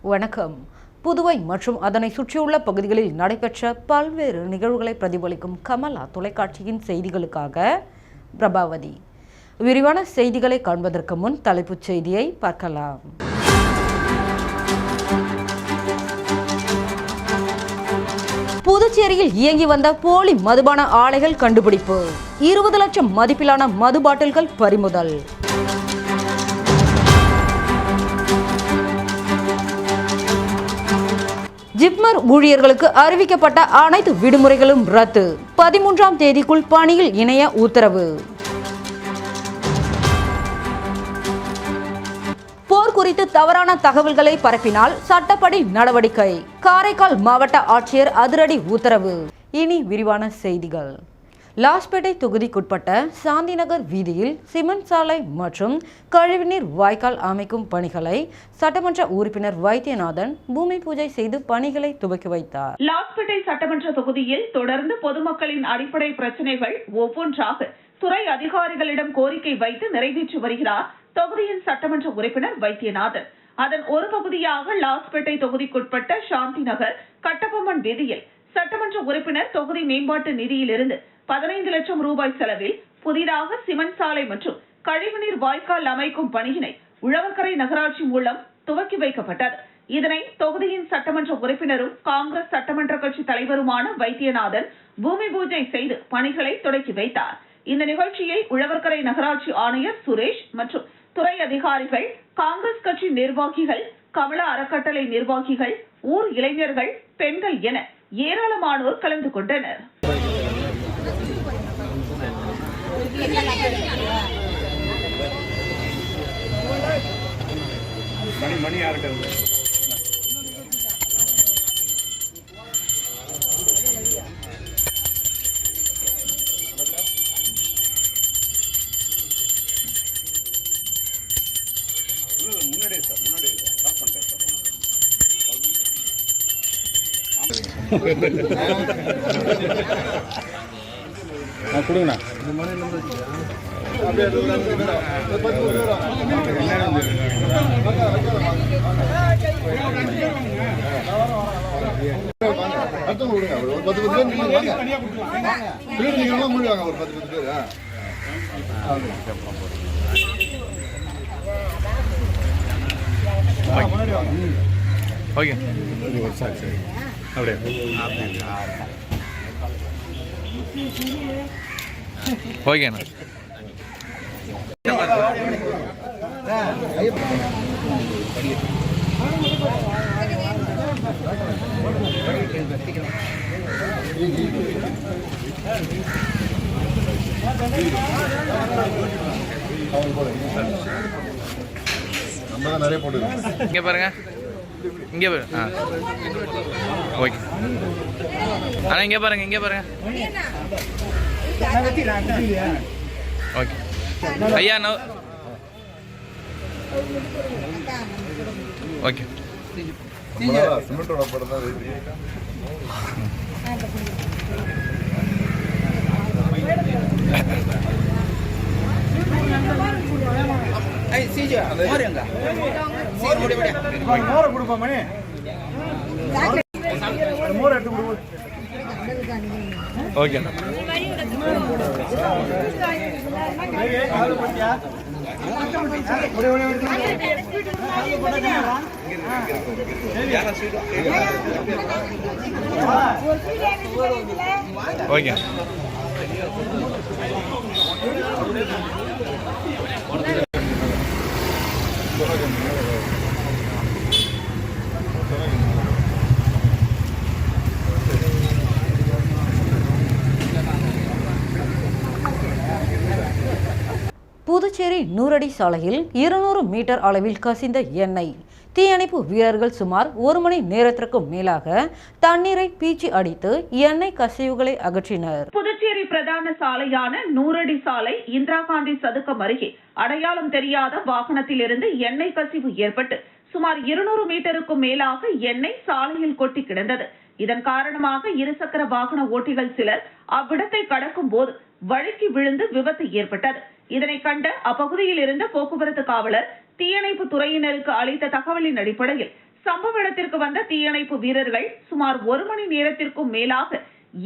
வணக்கம். புதுவை மற்றும் அதனை சுற்றியுள்ள பகுதிகளில் நடைபெற்ற பல்வேறு நிகழ்வுகளை பிரதிபலிக்கும் கமலா தொலைக்காட்சியின் செய்திகளுக்காக பிரபாவதி. விரிவான செய்திகளை காண்பதற்கு முன் தலைப்புச் செய்தியை பார்க்கலாம். புதுச்சேரியில் இயங்கி வந்த போலி மதுபான ஆலைகள் கண்டுபிடிப்பு. 20 லட்சம் மதிப்பிலான மது பாட்டில்கள் பறிமுதல். ஜிப்மர் ஊழியர்களுக்கு அறிவிக்கப்பட்ட அனைத்து விடுமுறைகளும் ரத்து. 13ஆம் தேதிக்குள் பணியில் இணைய உத்தரவு. போர் குறித்து தவறான தகவல்களை பரப்பினால் சட்டப்படி நடவடிக்கை. காரைக்கால் மாவட்ட ஆட்சியர் அதிரடி உத்தரவு. இனி விரிவான செய்திகள். லாஸ்பேட்டை தொகுதிக்குட்பட்ட சாந்திநகர் வீதியில் சிமெண்ட் சாலை மற்றும் கழிவுநீர் வாய்க்கால் அமைக்கும் பணிகளை சட்டமன்ற உறுப்பினர் வைத்தியநாதன் பூமி பூஜை செய்து பணிகளை துவக்கி வைத்தார். லாஸ்பேட்டை சட்டமன்ற தொகுதியில் தொடர்ந்து பொதுமக்களின் அடிப்படை பிரச்சனைகள் ஒவ்வொன்றாக துறை அதிகாரிகளிடம் கோரிக்கை வைத்து நிறைவேற்றி வருகிறார் தொகுதியின் சட்டமன்ற உறுப்பினர் வைத்தியநாதன். அதன் ஒரு பகுதியாக லாஸ்பேட்டை தொகுதிக்குட்பட்ட சாந்தி நகர் கட்டபொம்மன் வீதியில் சட்டமன்ற உறுப்பினர் தொகுதி மேம்பாட்டு நிதியிலிருந்து 15 லட்சம் ரூபாய் செலவில் புதிதாக சிமெண்ட் சாலை மற்றும் கழிவுநீர் வாய்க்கால் அமைக்கும் பணியினை உழவர்கரை நகராட்சி மூலம் துவக்கி வைக்கப்பட்டது. இதனை தொகுதியின் சட்டமன்ற உறுப்பினரும் காங்கிரஸ் சட்டமன்ற கட்சி தலைவருமான வைத்தியநாதன் பூமி பூஜை செய்து பணிகளை தொடக்கி வைத்தார். இந்த நிகழ்ச்சியில் உழவர்கரை நகராட்சி ஆணையர் சுரேஷ் மற்றும் துறை அதிகாரிகள், காங்கிரஸ் கட்சி நிர்வாகிகள், கமலா அறக்கட்டளை நிர்வாகிகள், ஊர் இளைஞர்கள், பெண்கள் என ஏராளமானோர் கலந்து கொண்டனர். கொடுங்கண்ணா. ஓகே, சரி அப்படியே ஓகேண்ணா. நிறைய போட்டு இங்கே பாருங்க, இங்கே பாரு. ஓகே அண்ணா, இங்கே பாருங்க, இங்கே பாருங்க. ஓகே ஐயா, நோ ஓகே. சிமெண்டோட படம் தான் ஓகே. ஓகே புதுச்சேரி 100 அடி சாலையில் 200 மீட்டர் அளவில் கசிந்த எண்ணெய். தீயணைப்பு வீரர்கள் சுமார் 1 மணி நேரத்திற்கும் மேலாக தண்ணீரை பீச்சி அடித்து எண்ணெய் கசிவுகளை அகற்றினர். புதுச்சேரி பிரதான சாலையான 100 அடி சாலை இந்திரா காந்தி சதுக்கம் அருகே அடையாளம் தெரியாத வாகனத்திலிருந்து எண்ணெய் கசிவு ஏற்பட்டு சுமார் 200 மீட்டருக்கும் மேலாக எண்ணெய் சாலையில் கொட்டி கிடந்தது. இதன் காரணமாக இருசக்கர வாகன ஓட்டிகள் சிலர் அவ்விடத்தை கடக்கும் போது வழுக்கி விழுந்து விபத்து ஏற்பட்டது. இதனை கண்ட அப்பகுதியில் இருந்த போக்குவரத்து காவலர் தீயணைப்பு துறையினருக்கு அளித்த தகவலின் அடிப்படையில் சம்பவ இடத்திற்கு வந்த தீயணைப்பு வீரர்கள் சுமார் 1 மணி நேரத்திற்கும் மேலாக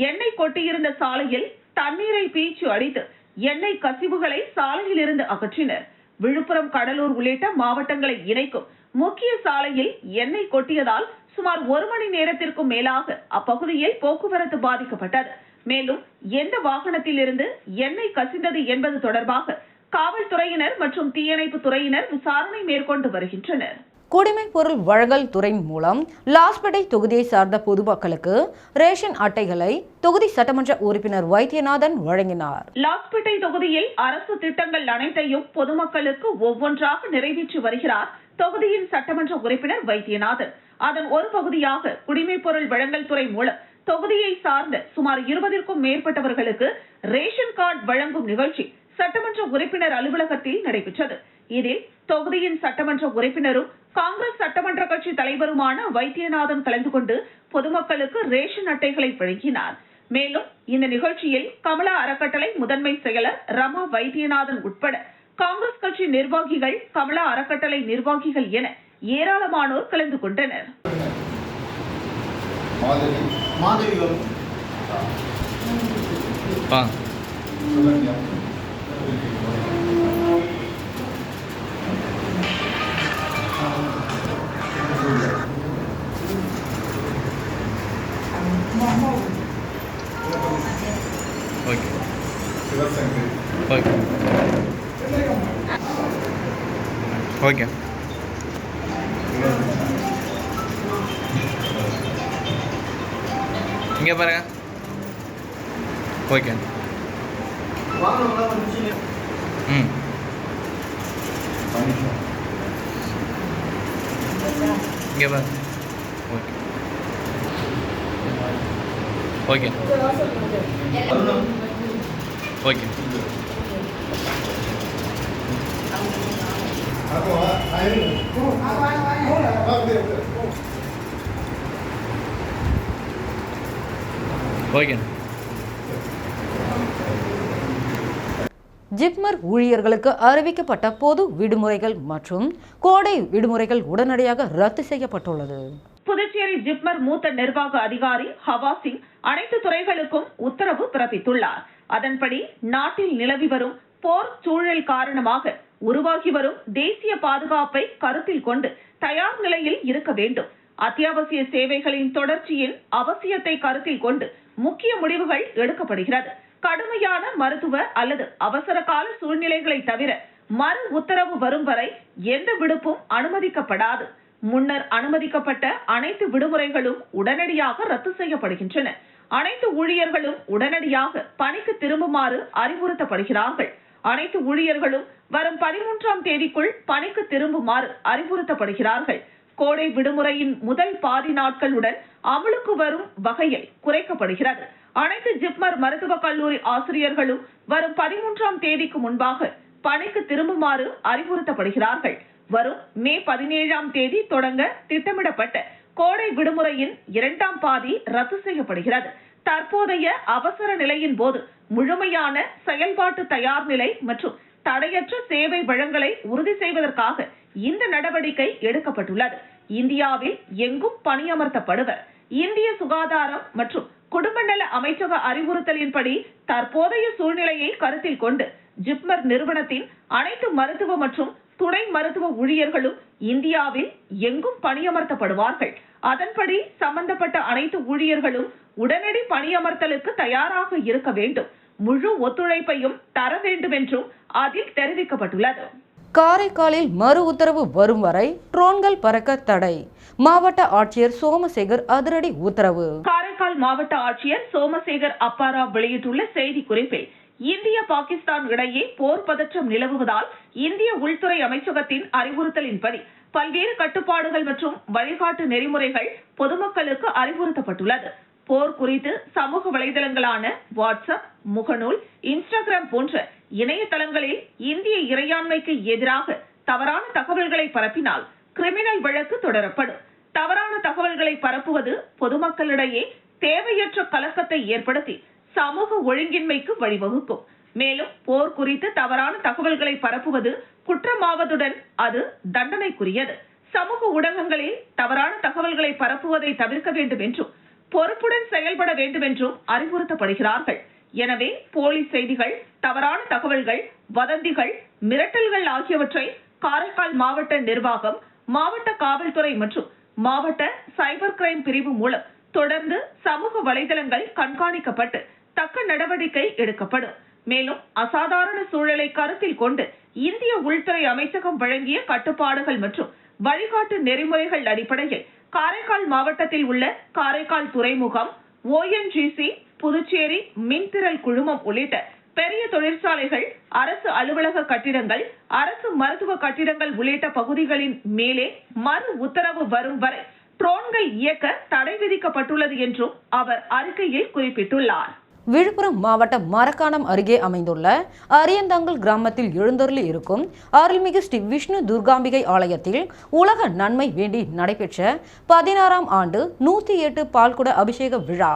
எண்ணெய் கொட்டியிருந்த சாலையில் தண்ணீரை பீய்ச்சி அடித்து எண்ணெய் கசிவுகளை சாலையில் இருந்து அகற்றினர். விழுப்புரம், கடலூர் உள்ளிட்ட மாவட்டங்களை இணைக்கும் முக்கிய சாலையில் எண்ணெய் கொட்டியதால் சுமார் 1 மணி நேரத்திற்கும் மேலாக அப்பகுதியில் போக்குவரத்து பாதிக்கப்பட்டது. மேலும் எந்த வாகனத்தில் இருந்து எண்ணெய் கசிந்தது என்பது தொடர்பாக காவல்துறையினர் மற்றும் தீயணைப்பு துறையினர் விசாரணை மேற்கொண்டு வருகின்றனர். குடிமைப் பொருள் வழங்கல் துறை மூலம் லாஸ்பேட்டை தொகுதியை சார்ந்த பொதுமக்களுக்கு ரேஷன் அட்டைகளை தொகுதி சட்டமன்ற உறுப்பினர் வைத்தியநாதன் வழங்கினார். லாஸ்பேட்டை தொகுதியில் அரசு திட்டங்கள் அனைத்தையும் பொதுமக்களுக்கு ஒவ்வொன்றாக நிறைவேற்றி வருகிறார் தொகுதியின் சட்டமன்ற உறுப்பினர் வைத்தியநாதன். அதன் ஒரு பகுதியாக குடிமைப் பொருள் வழங்கல் துறை மூலம் தொகுதியை சார்ந்த சுமார் 20க்கும் மேற்பட்டவர்களுக்கு ரேஷன் கார்டு வழங்கும் நிகழ்ச்சி சட்டமன்ற உறுப்பினர் அலுவலகத்தில் நடைபெற்றது. இதில் தொகுதியின் சட்டமன்ற உறுப்பினரும் காங்கிரஸ் சட்டமன்ற கட்சி தலைவருமான வைத்தியநாதன் கலந்து கொண்டு பொதுமக்களுக்கு ரேஷன் அட்டைகளை வழங்கினார். மேலும் இந்த நிகழ்ச்சியில் கமலா அறக்கட்டளை முதன்மை செயலர் ரமா வைத்தியநாதன் உட்பட காங்கிரஸ் கட்சி நிர்வாகிகள், கமலா அறக்கட்டளை நிர்வாகிகள் என ஏராளமானோர் கலந்து கொண்டனர். ஓகே. இங்கே பாருங்க. ஓகே. ம். இங்கே பாருங்க. Okay. Okay. Okay. Okay. JIPMER ஊழியர்களுக்கு அறிவிக்கப்பட்ட பொது விடுமுறைகள் மற்றும் கோடை விடுமுறைகள் உடனடியாக ரத்து செய்யப்பட்டுள்ளது. புதுச்சேரி ஜிப்மர் மூத்த நிர்வாக அதிகாரி ஹவா சிங் அனைத்து துறைகளுக்கும் உத்தரவு பிறப்பித்துள்ளார். அதன்படி நாட்டில் நிலவி வரும் போர் சூழல் காரணமாக உருவாகி வரும் தேசிய பாதுகாப்பை கருத்தில் கொண்டு தயார் நிலையில் இருக்க வேண்டும். அத்தியாவசிய சேவைகளின் தொடர்ச்சியின் அவசியத்தை கருத்தில் கொண்டு முக்கிய முடிவுகள் எடுக்கப்படுகிறது. கடுமையான மருத்துவ அல்லது அவசர கால சூழ்நிலைகளை தவிர மறு உத்தரவு வரும் வரை எந்த விடுப்பும் அனுமதிக்கப்படாது. முன்னர் அனுமதிக்கப்பட்ட அனைத்து விடுமுறைகளும் உடனடியாக ரத்து செய்யப்படுகின்றன. அனைத்து ஊழியர்களும் உடனடியாக பணிக்கு திரும்புமாறு அறிவுறுத்தப்படுகிறார்கள். அனைத்து ஊழியர்களும் வரும் 13ஆம் தேதிக்குள் பணிக்கு திரும்புமாறு அறிவுறுத்தப்படுகிறார்கள். கோடை விடுமுறையின் முதல் பாதி நாட்களுடன் அமலுக்கு வரும் வகையில் குறைக்கப்படுகிறது. அனைத்து ஜிப்மர் மருத்துவக் கல்லூரி ஆசிரியர்களும் வரும் 13ஆம் தேதிக்கு முன்பாக பணிக்கு திரும்புமாறு அறிவுறுத்தப்படுகிறார்கள். வரும் மே 17ஆம் தேதி தொடங்க திட்டமிடப்பட்ட கோடை விடுமுறையின் 2ஆம் பாதி ரத்து செய்யப்படுகிறது. தற்போதைய அவசர நிலையின் போது முழுமையான செயல்பாட்டு தயார் நிலை மற்றும் தடையற்ற சேவை வழங்கலை உறுதி செய்வதற்காக இந்த நடவடிக்கை எடுக்கப்பட்டுள்ளது. இந்தியாவில் எங்கும் பணியமர்த்தப்படுவர். இந்திய சுகாதாரம் மற்றும் குடும்ப நல அமைச்சக அறிவுறுத்தலின்படி தற்போதைய சூழ்நிலையை கருத்தில் கொண்டு ஜிப்மர் நிறுவனத்தின் அனைத்து மருத்துவ மற்றும் துணை மருத்துவ ஊழியர்களும் இந்தியாவில் எங்கும் பணியமர்த்தப்படுவார்கள். அதன்படி சம்பந்தப்பட்ட அனைத்து ஊழியர்களும் உடனடி பணியமர்த்தலுக்கு தயாராக இருக்க வேண்டும். முழு ஒத்துழைப்பையும் தர வேண்டும் என்றும் அதில் தெரிவிக்கப்பட்டுள்ளது. காரைக்காலில் மறு உத்தரவு வரும் வரை ட்ரோன்கள் பறக்க தடை. மாவட்ட ஆட்சியர் சோமசேகர் அதிரடி உத்தரவு. காரைக்கால் மாவட்ட ஆட்சியர் சோமசேகர் அப்பாரா வெளியிட்டுள்ள செய்தி குறிப்பில் இந்திய பாகிஸ்தான் இடையே போர் பதற்றம் நிலவுவதால் இந்திய உள்துறை அமைச்சகத்தின் அறிவுறுத்தலின்படி பல்வேறு கட்டுப்பாடுகள் மற்றும் வழிகாட்டு நெறிமுறைகள் பொதுமக்களுக்கு அறிவுறுத்தப்பட்டுள்ளது. போர் குறித்து சமூக வலைதளங்களான வாட்ஸ்அப், முகநூல், இன்ஸ்டாகிராம் போன்ற இணையதளங்களில் இந்திய இறையாண்மைக்கு எதிராக தவறான தகவல்களை பரப்பினால் கிரிமினல் வழக்கு தொடரப்படும். தவறான தகவல்களை பரப்புவது பொதுமக்களிடையே தேவையற்ற கலக்கத்தை ஏற்படுத்தி சமூக ஒழுங்கின்மைக்கு வழிவகுக்கும். மேலும் போர் குறித்து தவறான தகவல்களை பரப்புவது குற்றமாவதுடன் அது தண்டனைக்குரியது. சமூக ஊடகங்களில் தவறான தகவல்களை பரப்புவதை தவிர்க்க வேண்டும் என்றும் பொறுப்புடன் செயல்பட வேண்டும் என்றும் அறிவுறுத்தப்படுகிறார்கள். எனவே போலி செய்திகள், தவறான தகவல்கள், வதந்திகள், மிரட்டல்கள் ஆகியவற்றை காரைக்கால் மாவட்ட நிர்வாகம், மாவட்ட காவல்துறை மற்றும் மாவட்ட சைபர் கிரைம் பிரிவு மூலம் தொடர்ந்து சமூக வலைதளங்கள் கண்காணிக்கப்பட்டு தக்க நடவடிக்கை எடுக்கப்படும். மேலும் அசாதாரண சூழலை கருத்தில் கொண்டு இந்திய உள்துறை அமைச்சகம் வழங்கிய கட்டுப்பாடுகள் மற்றும் வழிகாட்டு நெறிமுறைகள் அடிப்படையில் காரைக்கால் மாவட்டத்தில் உள்ள காரைக்கால் துறைமுகம், ONGC, புதுச்சேரி மின்திரள் குழுமம் உள்ளிட்ட பெரிய தொழிற்சாலைகள், அரசு அலுவலக கட்டிடங்கள், அரசு மருத்துவ கட்டிடங்கள் உள்ளிட்ட பகுதிகளின் மேலே மறு உத்தரவு வரும் வரை ட்ரோன்கள் இயக்க தடை விதிக்கப்பட்டுள்ளது என்றும் அவர் அறிக்கையில் குறிப்பிட்டுள்ளார். விழுப்புரம் மாவட்டம் மரக்காணம் அருகே அமைந்துள்ள அரியந்தாங்கல் கிராமத்தில் எழுந்தருளி இருக்கும் அருள்மிகு ஸ்ரீ விஷ்ணு துர்காம்பிகை ஆலயத்தில் உலக நன்மை வேண்டி நடைபெற்ற 16ஆம் ஆண்டு 108 பால்குட அபிஷேக விழா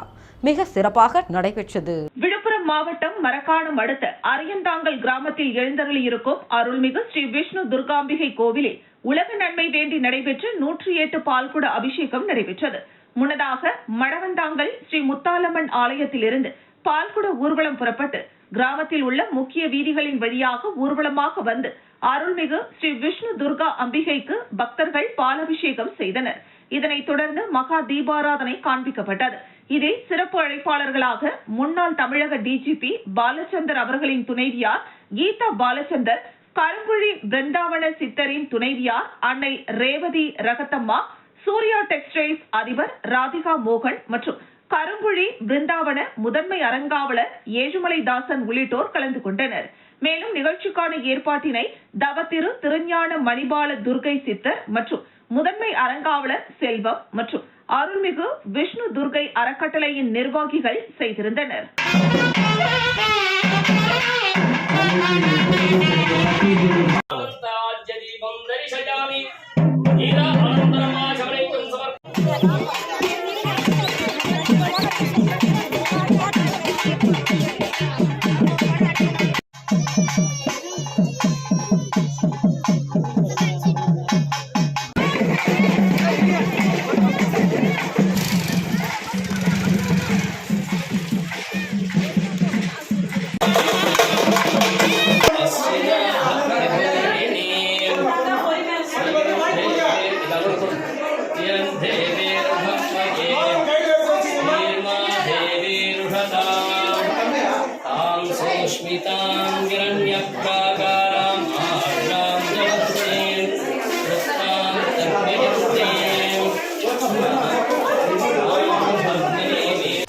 மிக சிறப்பாக நடைபெற்றது. விழுப்புரம் மாவட்டம் மரக்காணம் அடுத்த அரியந்தாங்கல் கிராமத்தில் எழுந்தருளி இருக்கும் அருள்மிகு ஸ்ரீ விஷ்ணு துர்காம்பிகை கோவிலில் உலக நன்மை வேண்டி நடைபெற்ற 108 பால்குட அபிஷேகம் நடைபெற்றது. முன்னதாக மடவந்தாங்கல் ஸ்ரீ முத்தாலம்மன் ஆலயத்திலிருந்து பால்குட ஊர்வலம் புறப்பட்டு கிராமத்தில் உள்ள முக்கிய வீதிகளின் வழியாக ஊர்வலமாக வந்து அருள்மிகு ஸ்ரீ விஷ்ணு துர்கா அம்பிகைக்கு பக்தர்கள் பாலாபிஷேகம் செய்தனர். இதனைத் தொடர்ந்து மகா தீபாராதனை காண்பிக்கப்பட்டது. இதில் சிறப்பு அழைப்பாளர்களாக முன்னாள் தமிழக டிஜிபி பாலச்சந்தர் அவர்களின் துணைவியார் கீதா பாலச்சந்தர், கருங்குழி பிருந்தாவன சித்தரின் துணைவியார் அன்னை ரேவதி ரகத்தம்மா, சூர்யா டெக்ஸ்டைல்ஸ் அதிபர் ராதிகா மோகன் மற்றும் கருங்குழி பிருந்தாவன முதன்மை அறங்காவலர் ஏழுமலை தாசன் உள்ளிட்டோர் கலந்து கொண்டனர். மேலும் நிகழ்ச்சிக்கான ஏற்பாட்டினை தவத்திரு திருஞான மணிபால துர்கை சித்தர் மற்றும் முதன்மை அறங்காவலர் செல்வம் மற்றும் அருள்மிகு விஷ்ணு துர்கை அறக்கட்டளையின் நிர்வாகிகள் செய்திருந்தனர்.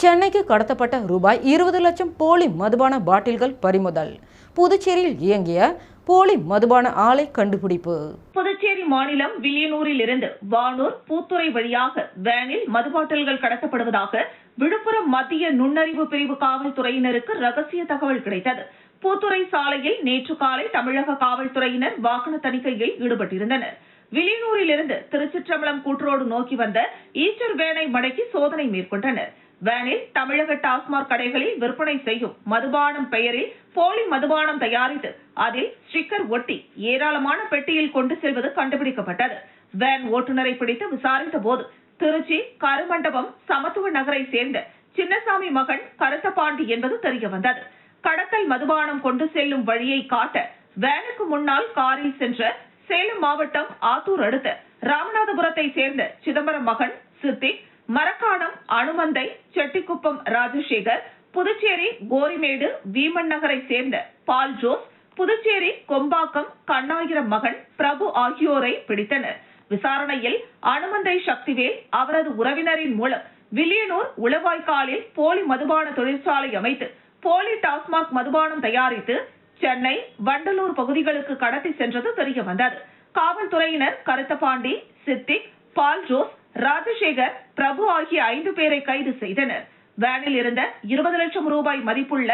சென்னைக்கு கடத்தப்பட்ட ரூபாய் 20 லட்சம் போலி மதுபான பாட்டில்கள் பறிமுதல். புதுச்சேரியில் இயங்கிய போலி மதுபான ஆலை கண்டுபிடிப்பு. புதுச்சேரி மாநிலம் வில்லியனூரில் இருந்து வானூர் பூத்துறை வழியாக வேனில் மதுபாட்டில்கள் கடத்தப்படுவதாக விழுப்புரம் மத்திய நுண்ணறிவு பிரிவு காவல்துறையினருக்கு ரகசிய தகவல் கிடைத்தது. பூத்துறை சாலையில் நேற்று காலை தமிழக காவல்துறையினர் வாகன தணிக்கையில் ஈடுபட்டிருந்தனர். வில்லியனூரில் இருந்து திருச்சிற்றம்பலம் கூட்ரோடு நோக்கி வந்த ஈச்சர் வேனை மடக்கி சோதனை மேற்கொண்டனர். வேனில் தமிழக டாஸ்மாக் கடைகளில் விற்பனை செய்யும் மதுபானம் பெயரில் போலி மதுபானம் தயாரித்து அதில் ஸ்டிக்கர் ஒட்டி ஏராளமான பெட்டியில் கொண்டு செல்வது கண்டுபிடிக்கப்பட்டது. வேன் ஓட்டுநரை பிடித்து விசாரித்த போது திருச்சி கருமண்டபம் சமத்துவ நகரை சேர்ந்த சின்னசாமி மகன் கருத்தபாண்டி என்பது தெரியவந்தது. கடத்தல் மதுபானம் கொண்டு செல்லும் வழியை காட்ட வேனுக்கு முன்னால் காரில் சென்ற சேலம் மாவட்டம் ஆத்தூர் அடுத்த ராமநாதபுரத்தை சேர்ந்த சிதம்பரம் மகன் சித்திக், மரக்காணம் அனுமந்தை செட்டிக்குப்பம் ராஜசேகர், புதுச்சேரி கோரிமேடு வீமன் நகரை சேர்ந்த பால் ஜோஸ், புதுச்சேரி கொம்பாக்கம் கண்ணாயிரம் மகன் பிரபு ஆகியோரை பிடித்தனர். விசாரணையில் அனுமந்தை சக்திவேல் அவரது உறவினரின் மூலம் வில்லியனூர் உளவாய்க்காலில் போலி மதுபான தொழிற்சாலை அமைத்து போலி டாஸ்மாக் மதுபானம் தயாரித்து சென்னை, வண்டலூர் பகுதிகளுக்கு கடத்தி சென்றது தெரியவந்தது. காவல்துறையினர் கருத்தபாண்டி, சித்திக், பால் ஜோஸ், ராஜசேகர், பிரபு ஆகிய 5 பேரை கைது செய்தனர். வேனில் இருந்த 20 லட்சம் ரூபாய் மதிப்புள்ள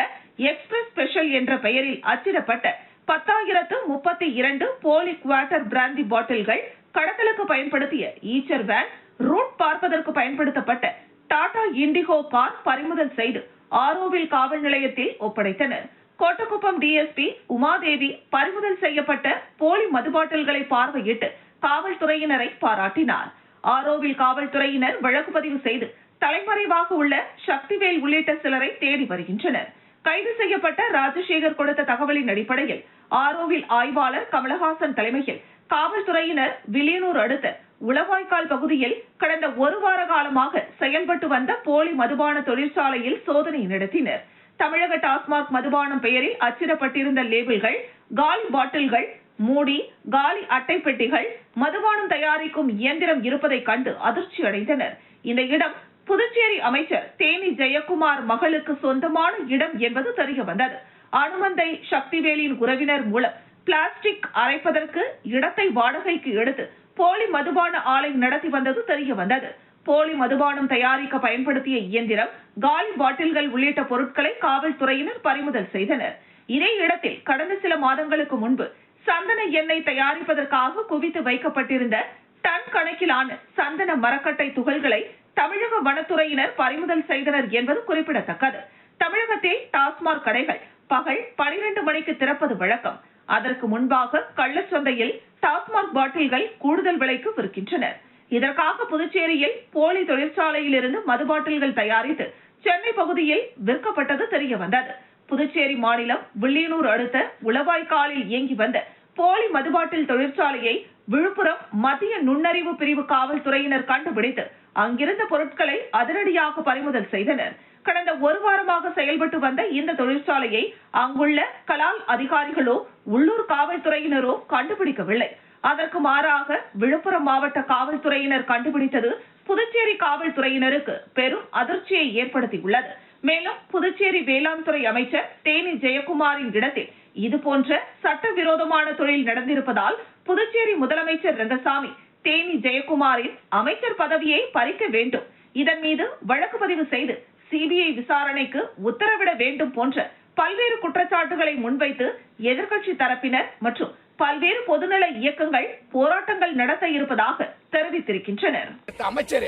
எக்ஸ்பிரஸ் ஸ்பெஷல் என்ற பெயரில் அச்சிடப்பட்ட 10,032 போலி குவார்ட்டர் பிராந்தி பாட்டில்கள், கடத்தலுக்கு பயன்படுத்திய ஈச்சர் வேன், ரூட் பார்ப்பதற்கு பயன்படுத்தப்பட்ட டாடா இண்டிகோ கார் பறிமுதல் செய்து ஆரோவில் காவல் நிலையத்தில் ஒப்படைத்தனர். கோட்டக்குப்பம் டிஎஸ்பி உமாதேவி பறிமுதல் செய்யப்பட்ட போலி மதுபாட்டில்களை பார்வையிட்டு காவல்துறையினரை பாராட்டினார். ஆரோவில் காவல்துறையினர் வழக்கு பதிவு செய்து தலைமறைவாக உள்ள சக்திவேல் உள்ளிட்ட சிலரை தேடி வருகின்றனர். கைது செய்யப்பட்ட ராஜசேகர் கொடுத்த தகவலின் அடிப்படையில் ஆரோவில் ஆய்வாளர் கமலஹாசன் தலைமையில் காவல்துறையினர் வில்லியனூர் அடுத்த உளவாய்க்கால் பகுதியில் கடந்த ஒரு வார காலமாக செயல்பட்டு வந்த போலி மதுபான தொழிற்சாலையில் சோதனை நடத்தினர். தமிழக டாஸ்மாக் மதுபானம் பெயரில் அச்சிடப்பட்டிருந்த லேபிள்கள், காலி பாட்டில்கள், மூடி, காலி அட்டை பெட்டிகள், மதுபானம் தயாரிக்கும் இயந்திரம் இருப்பதை கண்டு அதிர்ச்சி அடைந்தனர். இந்த இடம் புதுச்சேரி அமைச்சர் தேனி ஜெயக்குமார் மகளுக்கு சொந்தமான இடம் என்பது தெரிய வந்தது. அனுமந்தை சக்திவேலின் உறவினர் மூலம் பிளாஸ்டிக் அரைப்பதற்கு இடத்தை வாடகைக்கு எடுத்து போலி மதுபான ஆலை நடத்தி வந்தது தெரிய வந்தது. போலி மதுபானம் தயாரிக்க பயன்படுத்திய இயந்திரம், காலி பாட்டில்கள் உள்ளிட்ட பொருட்களை காவல்துறையினர் பறிமுதல் செய்தனர். இதே இடத்தில் கடந்த சில மாதங்களுக்கு முன்பு சந்தன எண்ணெய் தயாரிப்பதற்காக குவித்து வைக்கப்பட்டிருந்த டன் கணக்கிலான சந்தன மரக்கட்டை துகள்களை தமிழக வனத்துறையினர் பறிமுதல் செய்தனர் என்பது குறிப்பிடத்தக்கது. தமிழகத்தில் டாஸ்மாக் கடைகள் பகல் 12 மணிக்கு திறப்பது வழக்கம். அதற்கு முன்பாக கள்ளச்சந்தையில் டாஸ்மாக் பாட்டில்கள் கூடுதல் விலைக்கு விற்கின்றனர். இதற்காக புதுச்சேரியில் போலி தொழிற்சாலையிலிருந்து மது பாட்டில்கள் தயாரித்து சென்னை பகுதியில் விற்கப்பட்டது தெரிய வந்தது. புதுச்சேரி மாநிலம் வில்லியனூர் அடுத்த உளவாய்க்காலில் இயங்கி வந்த போலி மதுபாட்டில் தொழிற்சாலையை விழுப்புரம் மத்திய நுண்ணறிவு பிரிவு காவல்துறையினர் கண்டுபிடித்து அங்கிருந்த பொருட்களை அதிரடியாக பறிமுதல் செய்தனர். கடந்த ஒரு வாரமாக செயல்பட்டு வந்த இந்த தொழிற்சாலையை அங்குள்ள கலால் அதிகாரிகளோ உள்ளூர் காவல்துறையினரோ கண்டுபிடிக்கவில்லை. அதற்கு மாறாக விழுப்புரம் மாவட்ட காவல்துறையினர் கண்டுபிடித்தது புதுச்சேரி காவல்துறையினருக்கு பெரும் அதிர்ச்சியை ஏற்படுத்தியுள்ளது. மேலும் புதுச்சேரி வேளாண் துறை அமைச்சர் தேனி ஜெயக்குமாரின் இடத்தில் இதுபோன்ற சட்டவிரோதமான தொழில் நடந்திருப்பதால் புதுச்சேரி முதலமைச்சர் ரங்கசாமி தேனி ஜெயக்குமாரின் அமைச்சர் பதவியை பறிக்க வேண்டும், இதன் மீது வழக்கு பதிவு செய்து சிபிஐ விசாரணைக்கு உத்தரவிட வேண்டும் போன்ற பல்வேறு குற்றச்சாட்டுகளை முன்வைத்து எதிர்க்கட்சி தரப்பினர் மற்றும் பல்வேறு பொதுநல இயக்கங்கள் போராட்டங்கள் நடத்த இருப்பதாக தெரிவித்திருக்கின்றனர். அமைச்சர்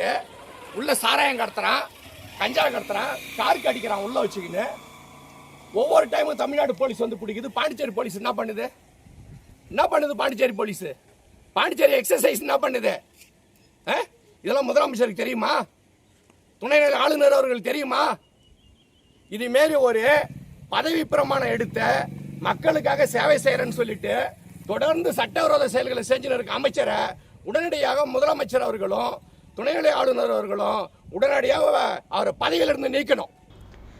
உள்ள சாராயம் கடத்துறான், கஞ்சா கடத்துறான், காருக்கு அடிக்கிறான் உள்ள வச்சுக்கின்னு. ஒவ்வொரு டைமும் தமிழ்நாடு போலீஸ் வந்து பிடிக்குது. பாண்டிச்சேரி போலீஸ் என்ன பண்ணுது? பாண்டிச்சேரி போலீஸ் பாண்டிச்சேரி எக்ஸசைஸ் என்ன பண்ணுது? இதெல்லாம் முதலமைச்சருக்கு தெரியுமா? துணைநிலை ஆளுநர் அவர்கள் தெரியுமா? இது மாரி ஒரு பதவி பிரமாணம் எடுத்த மக்களுக்காக சேவை செய்யறேன்னு சொல்லிட்டு தொடர்ந்து சட்டவிரோத செயல்களை செஞ்சுன்னு இருக்க அமைச்சரை உடனடியாக முதலமைச்சர் அவர்களும் துணைநிலை ஆளுநர் அவர்களும் உடனடியாக அவரை பதவியிலிருந்து நீக்கணும்.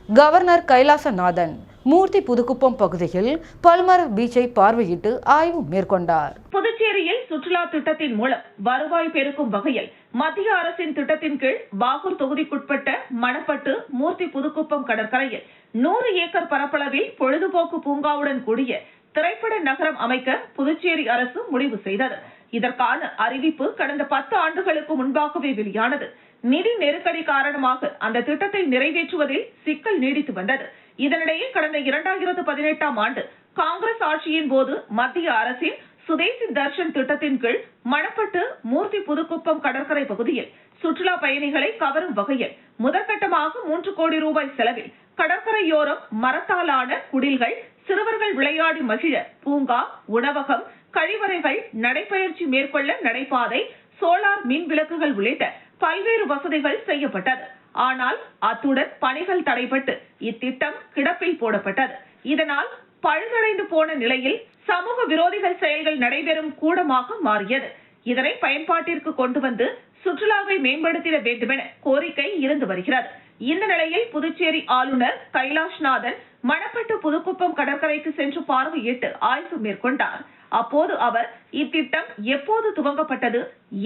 கவர்னர் கைலாசநாதன் மூர்த்தி புதுக்குப்பம் பகுதியில் பல்மர பீச்சை பார்வையிட்டு ஆய்வு மேற்கொண்டார். புதுச்சேரியில் சுற்றுலா திட்டத்தின் மூலம் வருவாய் பெருக்கும் வகையில் மத்திய அரசின் திட்டத்தின் கீழ் பாகூர் தொகுதிக்குட்பட்ட மணப்பட்டு மூர்த்தி புதுக்குப்பம் கடற்கரையில் 100 ஏக்கர் பரப்பளவில் பொழுதுபோக்கு பூங்காவுடன் கூடிய திரைப்பட நகரம் அமைக்க புதுச்சேரி அரசு முடிவு செய்தது. இதற்கான அறிவிப்பு கடந்த 10 ஆண்டுகளுக்கு முன்பாகவே வெளியானது. நிதி நெருக்கடி காரணமாக அந்த திட்டத்தை நிறைவேற்றுவதில் சிக்கல் நீடித்து வந்தது. இதனிடையே கடந்த 2018ஆம் ஆண்டு காங்கிரஸ் ஆட்சியின் போது மத்திய அரசின் சுதேசி தர்ஷன் திட்டத்தின் கீழ் மணப்பட்டு மூர்த்தி புதுக்குப்பம் கடற்கரை பகுதியில் சுற்றுலா பயணிகளை கவரும் வகையில் முதற்கட்டமாக 3 கோடி ரூபாய் செலவில் கடற்கரையோரம் மரத்தாலான குடில்கள், சிறுவர்கள் விளையாடி மகிழ பூங்கா, உணவகம், கழிவறைகள், நடைபயிற்சி மேற்கொள்ள நடைபாதை, சோலார் மின் விளக்குகள் உள்ளிட்ட பல்வேறு வசதிகள் செய்யப்பட்டது. ஆனால் அத்துடன் பணிகள் தடைபட்டு இத்திட்டம் கிடப்பில் போடப்பட்டது. இதனால் பழுதடைந்து போன நிலையில் சமூக விரோதிகள் செயல்கள் நடைபெறும் கூடமாக மாறியது. இதனை பயன்பாட்டிற்கு கொண்டு வந்து சுற்றுலாவை மேம்படுத்திட வேண்டுமென கோரிக்கை இருந்து வருகிறது. இந்த நிலையில் புதுச்சேரி ஆளுநர் கைலாஷ்நாதன் மணப்பட்டு புதுக்குப்பம் கடற்கரைக்கு சென்று பார்வையிட்டு ஆய்வு மேற்கொண்டார். அப்போது அவர் இத்திட்டம் எப்போது துவங்கப்பட்டது,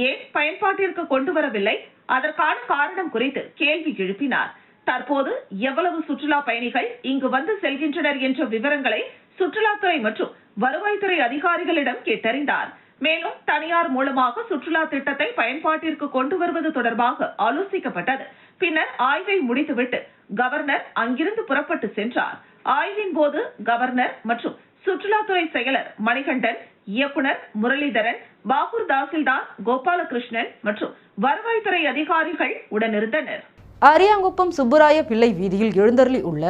ஏன் பயன்பாட்டிற்கு கொண்டு வரவில்லை, அதற்கான காரணம் குறித்து கேள்வி எழுப்பினார். தற்போது எவ்வளவு சுற்றுலா பயணிகள் இங்கு வந்து செல்கின்றனர் என்ற விவரங்களை சுற்றுலாத்துறை மற்றும் வருவாய்த்துறை அதிகாரிகளிடம் கேட்டறிந்தார். மேலும் தனியார் மூலமாக சுற்றுலா திட்டத்தை பயன்பாட்டிற்கு கொண்டு வருவது தொடர்பாக ஆலோசிக்கப்பட்டது. பின்னர் ஆய்வை முடித்துவிட்டு கவர்னர் அங்கிருந்து புறப்பட்டு சென்றார். ஆய்வின் போது கவர்னர் மற்றும் சுற்றுலாத்துறை செயலர் மணிகண்டன், இயக்குனர் முரளிதரன், பாகூர் தாசில்தார் கோபாலகிருஷ்ணன் மற்றும் வருவாய்த்துறை அதிகாரிகள் உடனிருந்தனர். அரியாங்குப்பம் சுப்புராய பிள்ளை வீதியில் எழுந்தருளி உள்ள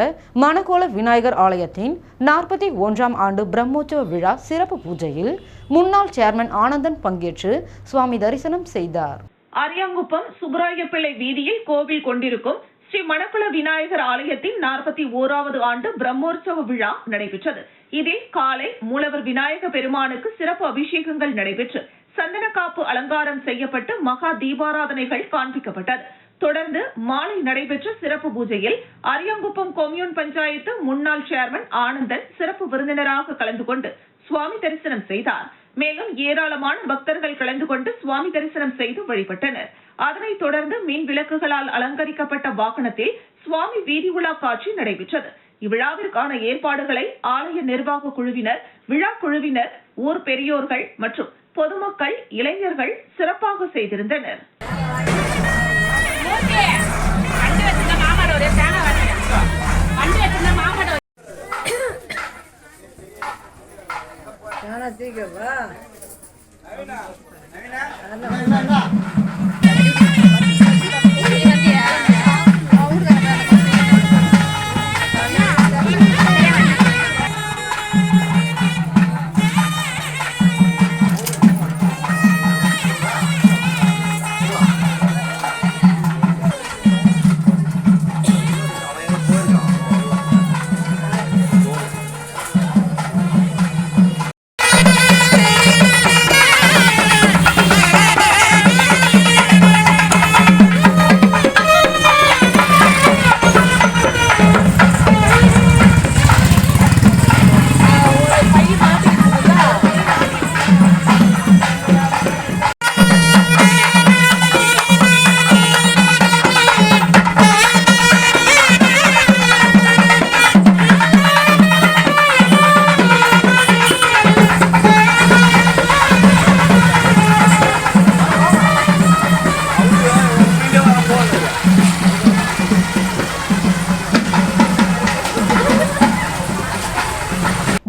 மணக்கோல விநாயகர் ஆலயத்தின் 41ஆம் ஆண்டு பிரம்மோற்சவ விழா சிறப்பு பூஜையில் முன்னாள் சேர்மன் ஆனந்தன் பங்கேற்று சுவாமி தரிசனம் செய்தார். அரியாங்குப்பம் சுப்புராய பிள்ளை வீதியில் கோவில் கொண்டிருக்கும் ஸ்ரீ மணக்குள விநாயகர் ஆலயத்தின் 41வது ஆண்டு பிரம்மோற்சவ விழா நடைபெற்றது. இதில் காலை மூலவர் விநாயக பெருமானுக்கு சிறப்பு அபிஷேகங்கள் நடைபெற்று சந்தன காப்பு அலங்காரம் செய்யப்பட்டு மகா தீபாராதனைகள் காண்பிக்கப்பட்டது. தொடர்ந்து மாலை நடைபெற்ற சிறப்பு பூஜையில் அரியாங்குப்பம் கொம்யூன் பஞ்சாயத்து முன்னாள் சேர்மன் ஆனந்தன் சிறப்பு விருந்தினராக கலந்து கொண்டு சுவாமி தரிசனம் செய்தார். மேலும் ஏராளமான பக்தர்கள் கலந்து கொண்டு சுவாமி தரிசனம் செய்து வழிபட்டனர். அதனைத் தொடர்ந்து மின் விளக்குகளால் அலங்கரிக்கப்பட்ட வாகனத்தில் சுவாமி வீதி உலா காட்சி நடைபெற்றது. இவ்விழாவிற்கான ஏற்பாடுகளை ஆலய நிர்வாக குழுவினர், விழா குழுவினர், ஊர் பெரியோர்கள் மற்றும் பொதுமக்கள், இளைஞர்கள் சிறப்பாக செய்திருந்தனர்.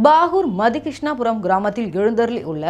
பாகூர் மதிகிருஷ்ணாபுரம் கிராமத்தில் எழுந்தருளி உள்ள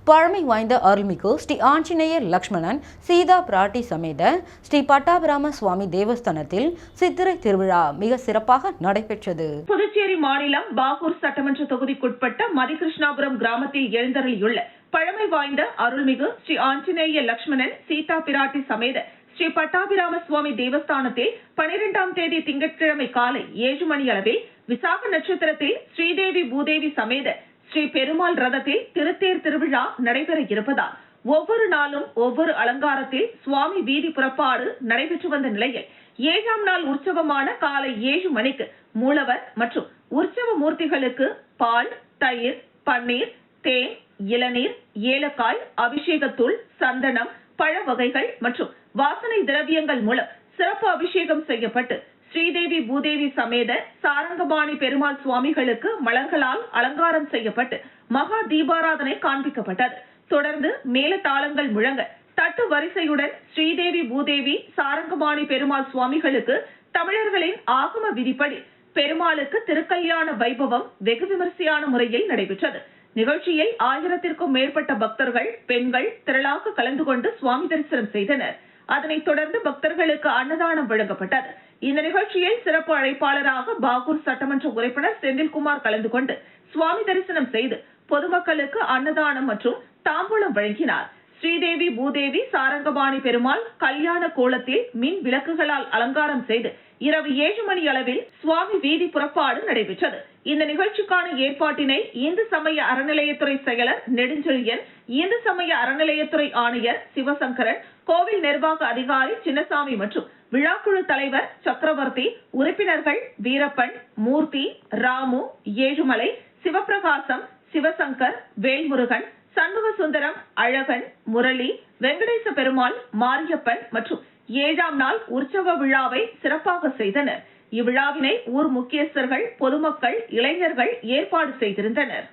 பழமை வாய்ந்த அருள்மிகு ஸ்ரீ ஆஞ்சநேயர் லக்ஷ்மணன் சீதா பிராட்டி சமேத ஸ்ரீ பட்டாபிராம சுவாமி தேவஸ்தானத்தில் சித்திரை திருவிழா மிக சிறப்பாக நடைபெற்றது. புதுச்சேரி மாநிலம் பாகூர் சட்டமன்ற தொகுதிக்குட்பட்ட மதிகிருஷ்ணாபுரம் கிராமத்தில் எழுந்தருளியுள்ள பழமை வாய்ந்த அருள்மிகு ஸ்ரீ ஆஞ்சநேய லக்ஷ்மணன் சீதா பிராட்டி சமேத ஸ்ரீ பட்டாபிராம சுவாமி தேவஸ்தானத்தில் 12ஆம் தேதி திங்கட்கிழமை காலை 7 மணி அளவில் விசாக நட்சத்திரத்தில் ஸ்ரீதேவி பூதேவி சமேத ஸ்ரீ பெருமாள் ரதத்தில் திருத்தேர் திருவிழா நடைபெற இருப்பதால் ஒவ்வொரு நாளும் ஒவ்வொரு அலங்காரத்தில் சுவாமி வீதி புறப்பாடு நடைபெற்று வந்த நிலையில் 7ஆம் நாள் உற்சவமான காலை 7 மணிக்கு மூலவர் மற்றும் உற்சவ மூர்த்திகளுக்கு பால், தயிர், பன்னீர், தேன், இளநீர், ஏலக்காய், அபிஷேகத்தூள், சந்தனம், பழ வகைகள் மற்றும் வாசனை திரவியங்கள் மூலம் சிறப்பு அபிஷேகம் செய்யப்பட்டு ஸ்ரீதேவி பூதேவி சமேத சாரங்கபாணி பெருமாள் சுவாமிகளுக்கு மலர்களால் அலங்காரம் செய்யப்பட்டு மகா தீபாராதனை காண்பிக்கப்பட்டது. தொடர்ந்து மேலதாளங்கள் முழங்க தட்டு வரிசையுடன் ஸ்ரீதேவி பூதேவி சாரங்கபாணி பெருமாள் சுவாமிகளுக்கு தமிழர்களின் ஆகம விதிப்படி பெருமாளுக்கு திருக்கல்யாண வைபவம் வெகு விமரிசையான முறையில் நடைபெற்றது. நிகழ்ச்சியில் 1000த்திற்கும் மேற்பட்ட பக்தர்கள், பெண்கள் திரளாக கலந்து கொண்டு சுவாமி தரிசனம் செய்தனர். அதனைத் தொடர்ந்து பக்தர்களுக்கு அன்னதானம் வழங்கப்பட்டது. இந்த நிகழ்ச்சியில் சிறப்பு அழைப்பாளராக பாகூர் சட்டமன்ற உறுப்பினர் செந்தில்குமார் கலந்து கொண்டு சுவாமி தரிசனம் செய்து பொதுமக்களுக்கு அன்னதானம் மற்றும் தாம்பூலம் வழங்கினார். ஸ்ரீதேவி பூதேவி சாரங்கபாணி பெருமாள் கல்யாண கோலத்தில் மின் விளக்குகளால் அலங்காரம் செய்து இரவு 7 மணி அளவில் சுவாமி வீதி புறப்பாடு நடைபெற்றது. இந்த நிகழ்ச்சிக்கான ஏற்பாட்டினை இந்து சமய அறநிலையத்துறை செயலர் நெடுஞ்செழியன், இந்து சமய அறநிலையத்துறை ஆணையர் சிவசங்கரன், கோவில் நிர்வாக அதிகாரி சின்னசாமி மற்றும் விழாக்குழு தலைவர் சக்கரவர்த்தி, உறுப்பினர்கள் வீரப்பன், மூர்த்தி, ராமு, ஏழுமலை, சிவபிரகாசம், சிவசங்கர், வேல்முருகன், சண்முக சுந்தரம், அழகன், முரளி, வெங்கடேச பெருமாள், மாரியப்பன் மற்றும் 7ஆம் நாள் உற்சவ விழாவை சிறப்பாக செய்தனர். இவ்விழாவினை ஊர் முக்கியஸ்தர்கள், பொதுமக்கள், இளைஞர்கள் ஏற்பாடு செய்திருந்தனர்.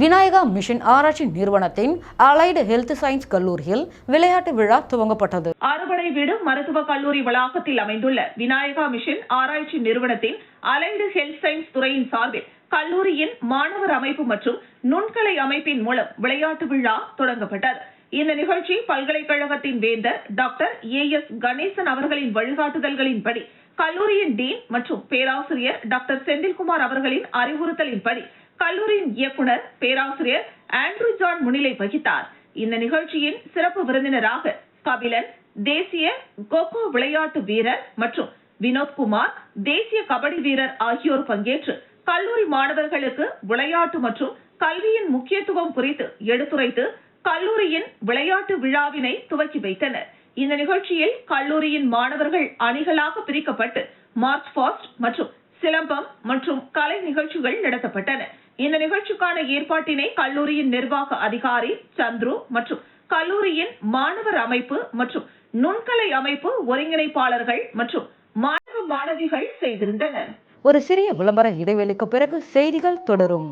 விநாயகா மிஷன் ஆராய்ச்சி நிறுவனத்தின் அலைடு ஹெல்த் சயின்ஸ் கல்லூரியில் விளையாட்டு விழா துவங்கப்பட்டது. அறுபடை வீடு மருத்துவக் கல்லூரி வளாகத்தில் அமைந்துள்ள விநாயகா மிஷன் ஆராய்ச்சி நிறுவனத்தின் அலைடு ஹெல்த் சயின்ஸ் துறையின் சார்பில் கல்லூரியின் மாணவர் அமைப்பு மற்றும் நுண்கலை அமைப்பின் மூலம் விளையாட்டு விழா தொடங்கப்பட்டது. இந்த நிகழ்ச்சி பல்கலைக்கழகத்தின் வேந்தர் டாக்டர் ஏஎஸ் கணேசன் அவர்களின் வழிகாட்டுதல்களின்படி கல்லூரியின் டீன் மற்றும் பேராசிரியர் டாக்டர் செந்தில்குமார் அவர்களின் அறிவுறுத்தலின்படி கல்லூரியின் இயக்குனர் பேராசிரியர் ஆண்ட்ரூ ஜான் முன்னிலை வகித்தார். இந்த நிகழ்ச்சியின் சிறப்பு விருந்தினராக கபிலன் தேசிய கோகோ விளையாட்டு வீரர் மற்றும் வினோத்குமார் தேசிய கபடி வீரர் ஆகியோர் பங்கேற்று கல்லூரி மாணவர்களுக்கு விளையாட்டு மற்றும் கல்வியின் முக்கியத்துவம் குறித்து எடுத்துரைத்து கல்லூரியின் விளையாட்டு விழாவினை துவக்கி வைத்தனர். இந்த நிகழ்ச்சியில் கல்லூரியின் மாணவர்கள் அணிகளாக பிரிக்கப்பட்டு மார்ச் பாஸ்ட் மற்றும் சிலம்பம் மற்றும் கலை நிகழ்ச்சிகள் நடத்தப்பட்டன. இந்த நிகழ்ச்சிக்கான ஏற்பாட்டினை கல்லூரியின் நிர்வாக அதிகாரி சந்துரு மற்றும் கல்லூரியின் மாணவர் அமைப்பு மற்றும் நுண்கலை அமைப்பு ஒருங்கிணைப்பாளர்கள் மற்றும் மாணவ மாணவிகள் செய்திருந்தனர். ஒரு சிறிய விளம்பர இடைவெளிக்கு பிறகு செய்திகள் தொடரும்.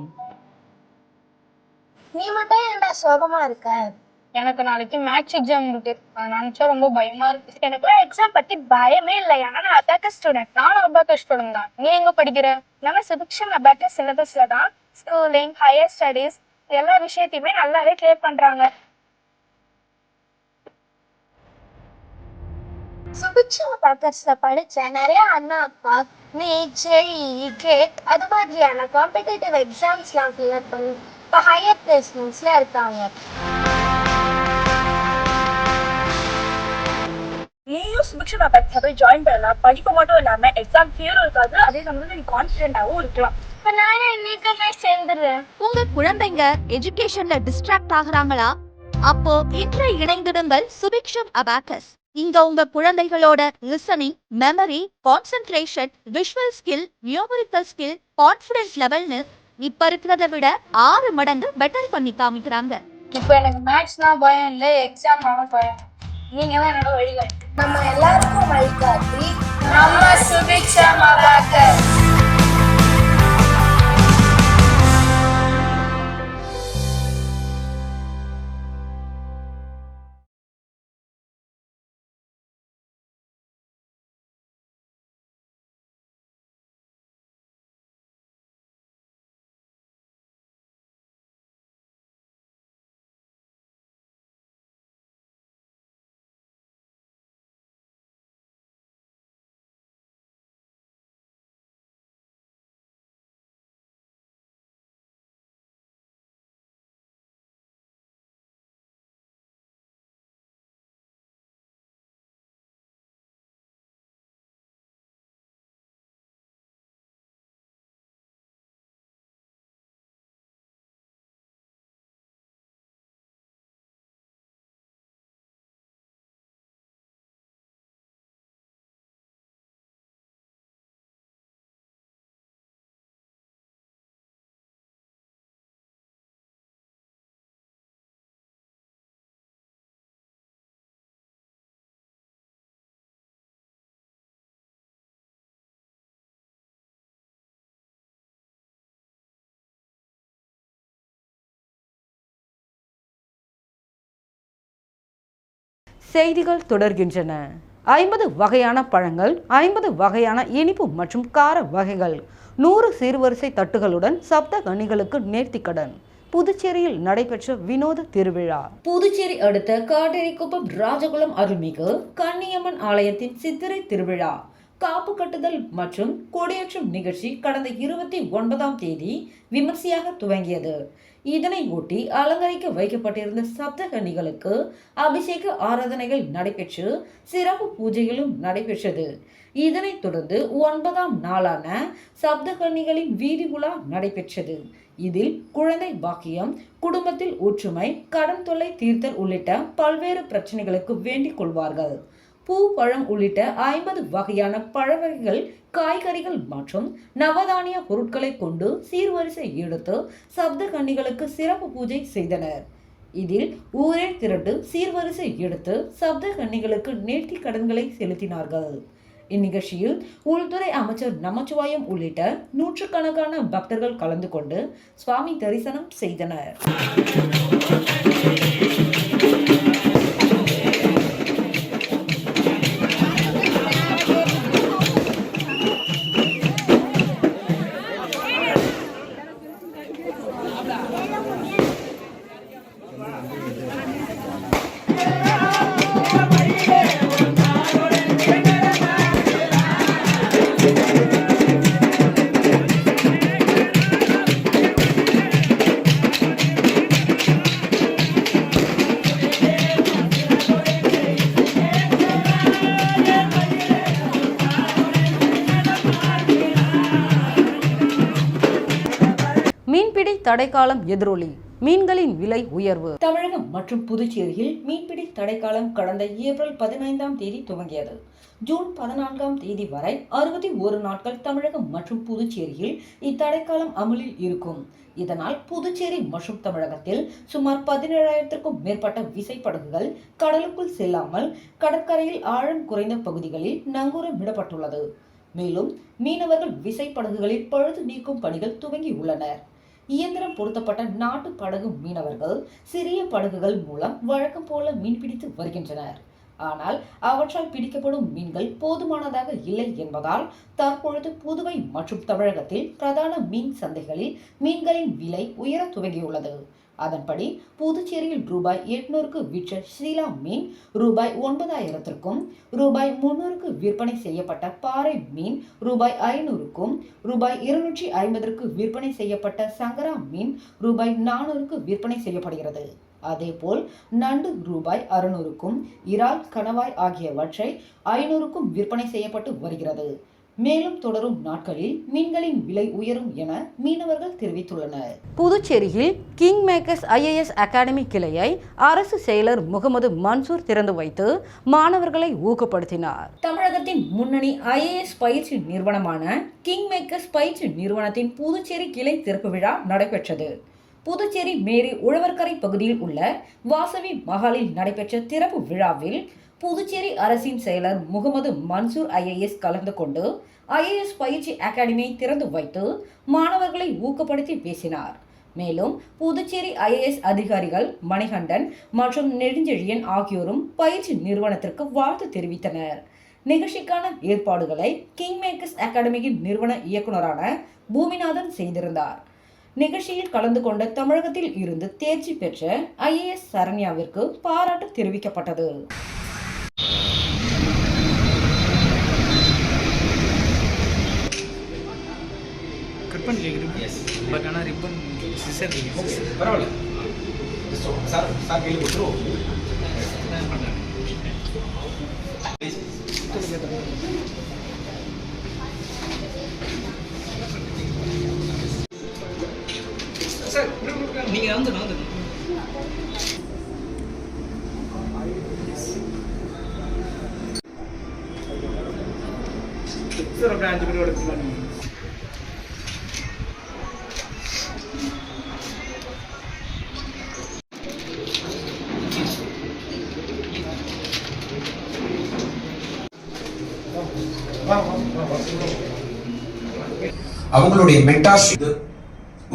நீ மட்டும் ஏன்டா சோகமா இருக்க? எனக்கு நாளைக்கு மேத்ஸ் எக்ஸாம் இருக்கு. அதை நினைச்சா ரொம்ப பயமா இருக்கு. எனக்கு எக்ஸாம் பத்தி பயமே இல்லை. ஏன்னா நான் அபாக்கஸ் ஸ்டூடெண்ட். நானும் அபாக்கஸ் ஸ்டூடெண்ட் தான். நீ எங்க படிக்கிற? நம்ம சுபிக்ஷம் அபாக்கஸ் சிலபஸ்ல தான் ஸ்கூலிங், ஹையர் ஸ்டடீஸ் எல்லா விஷயத்தையுமே நல்லாவே கிளியர் பண்றாங்க. சுபிக்ஷம் அபாக்கஸ்ல படிச்ச நிறைய அண்ணா அப்பா நீட், ஜேஇஇ, கேட் அது மாதிரியான காம்படிட்டிவ் எக்ஸாம்ஸ்லாம் கிளியர் பண்ணி இப்போ ஹையர் பிளேஸ்மெண்ட்ஸ்ல இருக்காங்க. நீயும் சுபிக்ஷம் அபாக்கஸ்ல போய் ஜாயின் பண்ணலாம். படிப்பு மட்டும் இல்லாம எக்ஸாம் ஃபியரும் இருக்காது. அதே சமயத்துல நீ கான்ஃபிடென்ட்டாவும் இருக்கலாம். இப்போ நானே இன்னைக்குமே சேர்ந்துடுறேன். உங்க குழந்தைங்க எஜுகேஷன்ல டிஸ்ட்ராக்ட் ஆகுறாங்களா? அப்போ இன்று இணைந்திடுங்கள் சுபிக்ஷம் அபாக்கஸ். இங்க உங்க குழந்தைகளோட listening, memory, concentration, visual skill, numerical skill, confidence லெவல்னு இப்ப இருக்கிறத விட 6 மடங்கு பெட்டர் பண்ணி காமிக்கிறாங்க. இப்போ எனக்கு மேத்ஸ்னா பயம் இல்லை, எக்ஸாம் பயம். நீங்க தான் என்னோட வழிகாட்டி. நம்ம எல்லாருக்கும் வழிகாட்டி நம்ம சுபிக்ஷம் அபாக்கஸ். செய்திகள் தொடர்கின்றன. 50 வகையான பழங்கள், 50 வகையான இனிப்பு மற்றும் கார வகைகள், 100 சீர்வரிசை தட்டுகளுடன் சப்த கன்னிகளுக்கு நேர்த்திக்கடன். புதுச்சேரியில் நடைபெற்ற வினோத திருவிழா. புதுச்சேரி அடுத்த காட்டேரிக்குப்பம் ராஜகுலம் அருள்மிகு கன்னியம்மன் ஆலயத்தின் சித்திரை திருவிழா காப்பு கட்டுதல் மற்றும் கொடியேற்றும் நிகழ்ச்சி கடந்த 29ஆம் தேதி விமர்சையாக துவங்கியது. இதனை ஒட்டி அலங்கரிக்க வைக்கப்பட்டிருந்த சப்தகன்னிகளுக்கு அபிஷேக ஆராதனைகள் நடைபெற்று சிறப்பு பூஜைகளும் நடைபெற்றது. இதனைத் தொடர்ந்து 9ஆம் நாளான சப்தகன்னிகளின் வீதி உலா நடைபெற்றது. இதில் குழந்தை பாக்கியம், குடும்பத்தில் ஒற்றுமை, கடன் தொல்லை தீர்த்தல் உள்ளிட்ட பல்வேறு பிரச்சனைகளுக்கு வேண்டிக் கொள்வார்கள். பூ, பழம் உள்ளிட்ட 50 வகையான பழ வகைகள், காய்கறிகள் மற்றும் நவதானிய பொருட்களை கொண்டு சீர்வரிசை எடுத்து சப்தகன்னிகளுக்கு சிறப்பு பூஜை செய்தனர். இதில் ஊரே திரண்டு சீர்வரிசை எடுத்து சப்தகன்னிகளுக்கு நேர்த்தி கடன்களை செலுத்தினார்கள். இந்நிகழ்ச்சியில் உள்துறை அமைச்சர் நமச்சிவாயம் உள்ளிட்ட நூற்றுக்கணக்கான பக்தர்கள் கலந்து கொண்டு சுவாமி தரிசனம் செய்தனர். மீன்பிடி தடைக்காலம் எதிரொலி, மீன்களின் விலை உயர்வு. தமிழகம் மற்றும் புதுச்சேரியில் மீன்பிடி தடைக்காலம் கடந்த ஏப்ரல் 15ஆம் தேதி துவங்கியது. ஜூன் 14ஆம் தேதி வரை 61 நாட்கள் தமிழகம் மற்றும் புதுச்சேரியில் இத்தடைக்காலம் அமலில் இருக்கும். இதனால் புதுச்சேரி மற்றும் தமிழகத்தில் சுமார் 17,000க்கும் மேற்பட்ட விசைப்படகுகள் கடலுக்குள் செல்லாமல் கடற்கரையில் ஆழம் குறைந்த பகுதிகளில் நங்கூரமிடப்பட்டுள்ளது. மேலும் மீனவர்கள் விசைப்படகுகளில் பழுது நீக்கும் பணிகள் துவங்கியுள்ளனர். இயந்திரம் பொருத்தப்பட்ட நாட்டு படகு மீனவர்கள் சிறிய படகுகள் மூலம் வழக்கம் போல மீன்பிடித்து வருகின்றனர். ஆனால் அவற்றால் பிடிக்கப்படும் மீன்கள் போதுமானதாக இல்லை என்பதால் தற்பொழுது புதுவை மற்றும் தமிழகத்தில் பிரதான மீன் சந்தைகளில் மீன்களின் விலை உயர துவங்கியுள்ளது. அதன்படி புதுச்சேரியில் ரூபாய் 800க்கு விற்ற ஷீலா மீன் ரூபாய் 9,000க்கும், ரூபாய் 300க்கு விற்பனை செய்யப்பட்ட பாறை மீன் ரூபாய் 500க்கும், ரூபாய் 250க்கு விற்பனை செய்யப்பட்ட சங்கரா மீன் ரூபாய் 400க்கு விற்பனை செய்யப்படுகிறது. அதேபோல் நண்டு ரூபாய் 600க்கும், இறால், கணவாய் ஆகியவற்றை 500க்கும் விற்பனை செய்யப்பட்டு வருகிறது. மேலும் தொடரும் நாட்களில் மீன்களின் விலை உயரும் என மீனவர்கள் தெரிவித்துள்ளனர். புதுச்சேரியில் கிங் மேக்கர்ஸ் IAS அகாடமி கிளையை அரசு செயலர் முகமது மன்சூர் திறந்து வைத்து மாணவர்களை ஊக்கப்படுத்தினார். தமிழகத்தின் முன்னணி IAS பயிற்சி நிறுவனமான கிங் மேக்கர்ஸ் பயிற்சி நிறுவனத்தின் புதுச்சேரி கிளை திறப்பு விழா நடைபெற்றது. புதுச்சேரி மேரி உழவர்கரை பகுதியில் உள்ள வாசவி மஹாலில் நடைபெற்ற திறப்பு விழாவில் புதுச்சேரி அரசின் செயலர் முகமது மன்சூர் IAS கலந்து கொண்டு IAS பயிற்சி அகாடமியை திறந்து வைத்து மாணவர்களை ஊக்கப்படுத்தி பேசினார். மேலும் புதுச்சேரி IAS அதிகாரிகள் மணிகண்டன் மற்றும் நெடுஞ்செழியன் ஆகியோரும் பயிற்சி நிறுவனத்திற்கு வாழ்த்து தெரிவித்தனர். நிகழ்ச்சிக்கான ஏற்பாடுகளை கிங் மேக்கர்ஸ் அகாடமியின் நிறுவன இயக்குநரான பூமிநாதன் செய்திருந்தார். நிகழ்ச்சியில் கலந்து கொண்ட தமிழகத்தில் இருந்து தேர்ச்சி பெற்ற IAS சரண்யாவிற்கு பாராட்டு தெரிவிக்கப்பட்டது. பட் ஆனால் ரிப்பன் சிசர் பரவாயில்ல சார் சார் கையில் கொடுத்துருவோம். சார் நீங்கள் வந்து சார் அப்படியே 5 பேரோட எடுத்துக்கலாம். அவங்களுடைய மென்டார்ஷிப்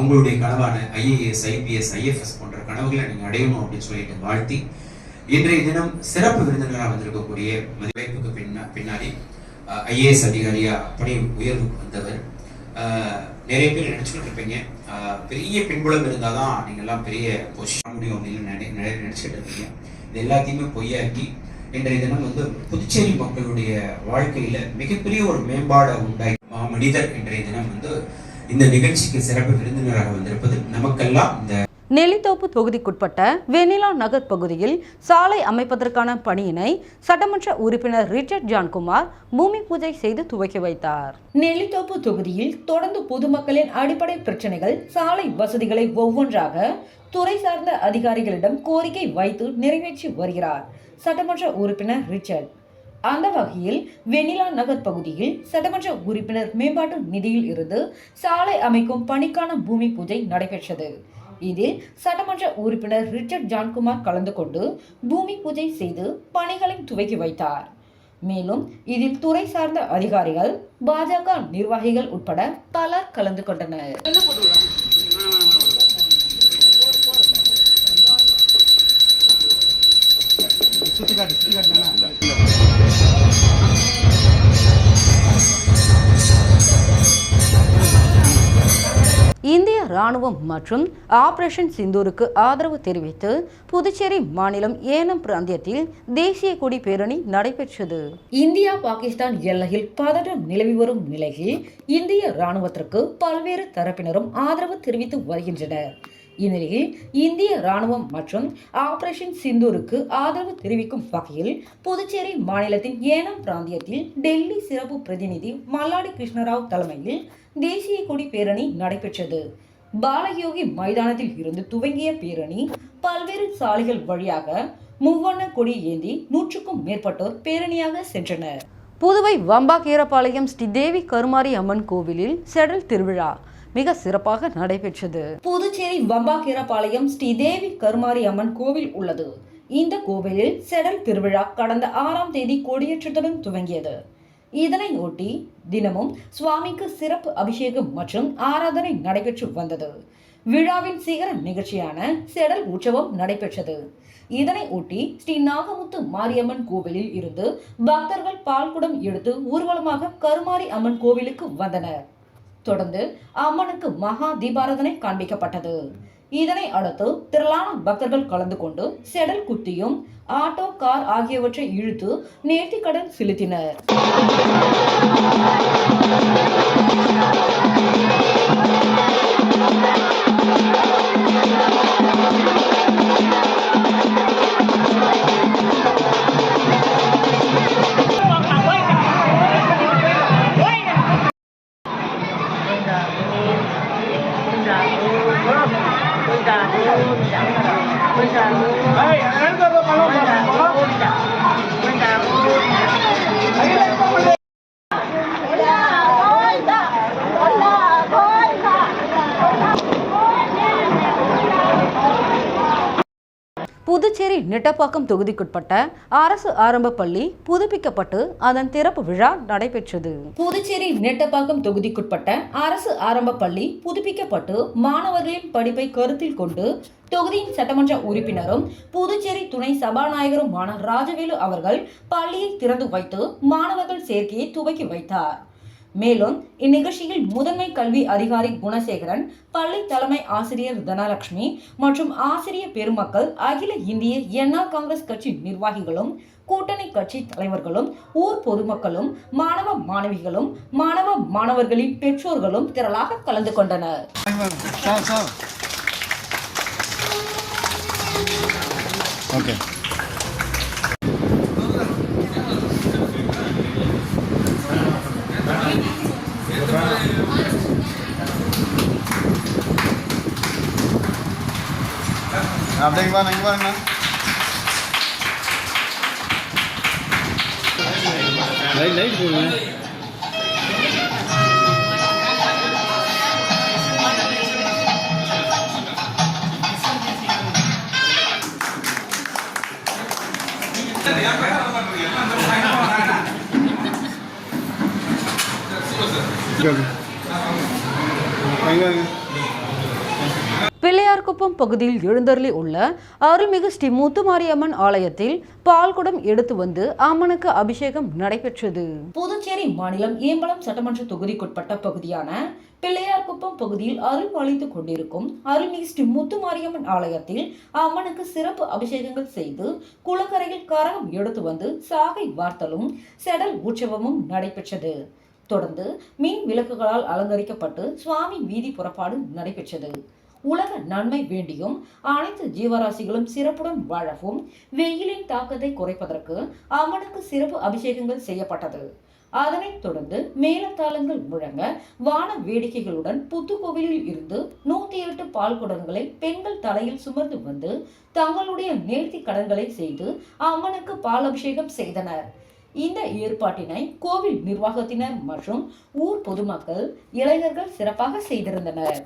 உங்களுடைய கனவான IAS, IPS, IFS போன்ற கனவுகளை நீங்க அடையணும் அப்படின்னு சொல்லிட்டு வாழ்த்தி, இன்றைய தினம் சிறப்பு விருந்தினராக வந்திருக்கக்கூடிய மதிப்பைப்புக்கு பின்னாடி IAS அதிகாரியா பணி உயர்வு வந்தவர். நிறைய பேர் நினைச்சுக்கிட்டு இருப்பீங்க பெரிய பின்புலம் இருந்தால் தான் நீங்க எல்லாம் பெரிய பொசிஷன் முடியும் அப்படின்னு நினைச்சிட்டு இருப்பீங்க. இது எல்லாத்தையுமே பொய்யாக்கி இன்றைய தினம் வந்து புதுச்சேரி மக்களுடைய வாழ்க்கையில மிகப்பெரிய ஒரு மேம்பாடை உண்டாய் மனிதர் இன்றைய தினம் வந்து இந்த நிகழ்ச்சிக்கு சிறப்பு விருந்தினராக வந்திருப்பது நமக்கெல்லாம் இந்த நெல்லித்தோப்பு தொகுதிக்குட்பட்ட வெண்ணிலா நகர் பகுதியில் சாலை அமைப்பதற்கான பணியினை சட்டமன்ற உறுப்பினர் ரிச்சர்ட் ஜான்குமார் பூமி பூஜை செய்து துவக்கி வைத்தார். நெல்லித்தோப்பு தொகுதியில் தொடர்ந்து பொதுமக்களின் அடிப்படை பிரச்சனைகள், சாலை வசதிகளை ஒவ்வொன்றாக துறை சார்ந்த அதிகாரிகளிடம் கோரிக்கை வைத்து நிறைவேற்றி வருகிறார் சட்டமன்ற உறுப்பினர் ரிச்சர்ட். அந்த வகையில் வெண்ணிலா நகர் பகுதியில் சட்டமன்ற உறுப்பினர் மேம்பாட்டு நிதியில் இருந்து சாலை அமைக்கும் பணிக்கான பூமி பூஜை நடைபெற்றது. இதில் சட்டமன்ற உறுப்பினர் ரிச்சர்ட் ஜான்குமார் கலந்து கொண்டு பூமி பூஜை செய்து பணிகளை துவக்கி வைத்தார். மேலும் இதில் துறை சார்ந்த அதிகாரிகள், பாஜக நிர்வாகிகள் உட்பட பலர் கலந்து கொண்டனர். இந்திய ராணுவம் மற்றும் ஆபரேஷன் சிந்தூருக்கு ஆதரவு தெரிவித்து புதுச்சேரி மாநிலம் ஏனம் பிராந்தியத்தில் தேசிய கொடி பேரணி நடைபெற்றது. இந்தியா பாகிஸ்தான் எல்லையில் பதற்றம் நிலவி வரும் நிலையில் இந்திய ராணுவத்திற்கு பல்வேறு தரப்பினரும் ஆதரவு தெரிவித்து வருகின்றனர். இந்நிலையில் இந்திய ராணுவம் மற்றும் ஆபரேஷன் சிந்தூருக்கு ஆதரவு தெரிவிக்கும் வகையில் புதுச்சேரி மாநிலத்தின் ஏனம் பிராந்தியத்தில் டெல்லி சிறப்பு பிரதிநிதி மல்லாடி கிருஷ்ணராவ் தலைமையில் தேசிய கொடி பேரணி நடைபெற்றது. பாலயோகி மைதானத்தில் இருந்து துவங்கிய பேரணி பல்வேறு சாலைகள் வழியாக முவ்வண்ண கொடி ஏந்தி 100க்கும் மேற்பட்டோர் பேரணியாக சென்றனர். புதுவை வம்பாக்கீரபாளையம் ஸ்ரீ தேவி கருமாரி அம்மன் கோவிலில் செடல் திருவிழா மிக சிறப்பாக நடைபெற்றது. புதுச்சேரி வம்பாக்கீரபாளையம் ஸ்ரீ தேவி கருமாரி அம்மன் கோவில் உள்ளது. இந்த கோவிலில் செடல் திருவிழா கடந்த 6ஆம் தேதி கொடியேற்றத்துடன் துவங்கியது. இதனை ஒட்டி தினமும் சுவாமிக்கு சிறப்பு அபிஷேகம் மற்றும் ஆராதனை நடைபெற்று வந்தது. விழாவின் சிகர நிகழ்ச்சியான செடல் உற்சவம் நடைபெற்றது. இதனை ஒட்டி ஸ்ரீ நாகமுத்து மாரியம்மன் கோவிலில் இருந்து பக்தர்கள் பால்குடம் எடுத்து ஊர்வலமாக கருமாரி அம்மன் கோவிலுக்கு வந்தனர். தொடர்ந்து அம்மனுக்கு மகா தீபாராதனை காண்பிக்கப்பட்டது. இதனை அடுத்து திரளான பக்தர்கள் கலந்து கொண்டு செடல் குத்தியும் ஆட்டோ, கார் ஆகியவற்றை இழுத்து நேர்த்திக்கடன் செலுத்தினர். புதுச்சேரி நெட்டப்பாக்கம் தொகுதிக்குட்பட்ட அரசு ஆரம்ப பள்ளி புதுப்பிக்கப்பட்டு அதன் திறப்பு விழா நடைபெற்றது. புதுச்சேரி நெட்டப்பாக்கம் தொகுதிக்குட்பட்ட அரசு ஆரம்ப பள்ளி புதுப்பிக்கப்பட்டு மாணவர்களின் படிப்பை கருத்தில் கொண்டு தொகுதியின் சட்டமன்ற உறுப்பினரும் புதுச்சேரி துணை சபாநாயகருமான ராஜவேலு அவர்கள் பள்ளியை திறந்து வைத்து மாணவர்கள் சேர்க்கையை துவக்கி வைத்தார். மேலும் இந்நிகழ்ச்சியில் முதன்மை கல்வி அதிகாரி குணசேகரன், பள்ளி தலைமை ஆசிரியர் தனலட்சுமி மற்றும் ஆசிரியர் பெருமக்கள், அகில இந்திய என்ஆர் காங்கிரஸ் கட்சி நிர்வாகிகளும், கூட்டணி கட்சி தலைவர்களும், ஊர் பொதுமக்களும், மாணவ மாணவிகளும், மாணவ மாணவர்களின் பெற்றோர்களும் திரளாக கலந்து கொண்டனர். ஓகே. அப்படியே வாங்க லைட் போடுங்க. பிள்ளையார்குப்பம் பகுதியில் எழுந்தருளி உள்ள அருள்மிகு ஸ்ரீ முத்துமாரியம்மன் ஆலயத்தில் பால்குடம் எடுத்து வந்து அம்மனுக்கு அபிஷேகம் நடைபெற்றது. புதுச்சேரி மாநிலம் ஏம்பலம் சட்டமன்ற தொகுதிக்குட்பட்ட பகுதியான பிள்ளையார்குப்பம் பகுதியில் அருள் பாலித்துக் கொண்டிருக்கும் அருள்மிகு ஸ்ரீ முத்துமாரியம்மன் ஆலயத்தில் அம்மனுக்கு சிறப்பு அபிஷேகங்கள் செய்து குளக்கரையில் கரகம் எடுத்து வந்து சாகை வார்த்தலும் செடல் உற்சவமும் நடைபெற்றது. தொடர்ந்து மின் விளக்குகளால் அலங்கரிக்கப்பட்டு சுவாமி வீதி புறப்பாடு நடைபெற்றது. உலக நன்மை வேண்டியும் அனைத்து ஜீவராசிகளும் சிறப்புடன் வாழவும் வெயிலின் தாக்கத்தை குறைப்பதற்கு அம்மனுக்கு சிறப்பு அபிஷேகங்கள் செய்யப்பட்டது. அதனைத் தொடர்ந்து மேலத்தாளங்கள் முழங்க வான வேடிக்கைகளுடன் புத்துக்கோவிலில் இருந்து 108 பால் குடங்களை பெண்கள் தலையில் சுமந்து வந்து தங்களுடைய நேர்த்தி கடன்களை செய்து அம்மனுக்கு பால் அபிஷேகம் செய்தனர். இந்த ஏற்பாட்டினை கோவில் நிர்வாகத்தினர் மற்றும் ஊர் பொதுமக்கள் இளைஞர்கள் சிறப்பாக செய்திருந்தனர்.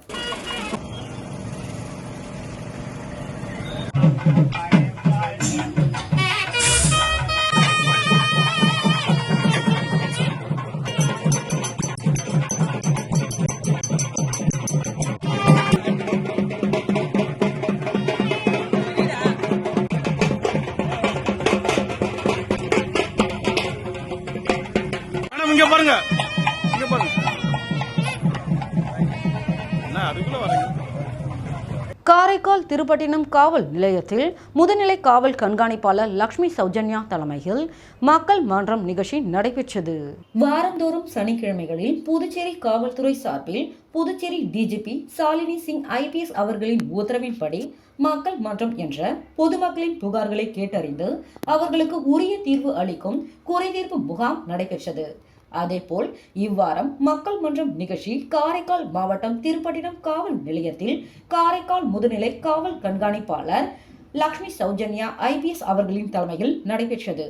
இங்க பாருங்க, இங்க பாருங்க. என்ன அதுக்குள்ள வரீங்க? காரைக்கால் திருப்பட்டினம் காவல் நிலையத்தில் முதுநிலை காவல் கண்காணிப்பாளர் லக்ஷ்மி சௌஜன்யா தலைமையில் மக்கள் மன்றம் நிகழ்ச்சி நடைபெற்றது. வாரந்தோறும் சனிக்கிழமைகளில் புதுச்சேரி காவல்துறை சார்பில் புதுச்சேரி டிஜிபி சாலினி சிங் IPS அவர்களின் உத்தரவின்படி மக்கள் மன்றம் என்ற பொதுமக்களின் புகார்களை கேட்டறிந்து அவர்களுக்கு உரிய தீர்வு அளிக்கும் குறைதீர்ப்பு முகாம் நடைபெற்றது. அதேபோல் இவ்வாரம் மக்கள் மன்றம் நிகழ்ச்சி காரைக்கால் மாவட்டம் திருப்பட்டினம் காவல் நிலையத்தில் காரைக்கால் முதுநிலை காவல் கண்காணிப்பாளர் லக்ஷ்மி சௌஜன்யா IPS அவர்களின் தலைமையில் நடைபெற்றது.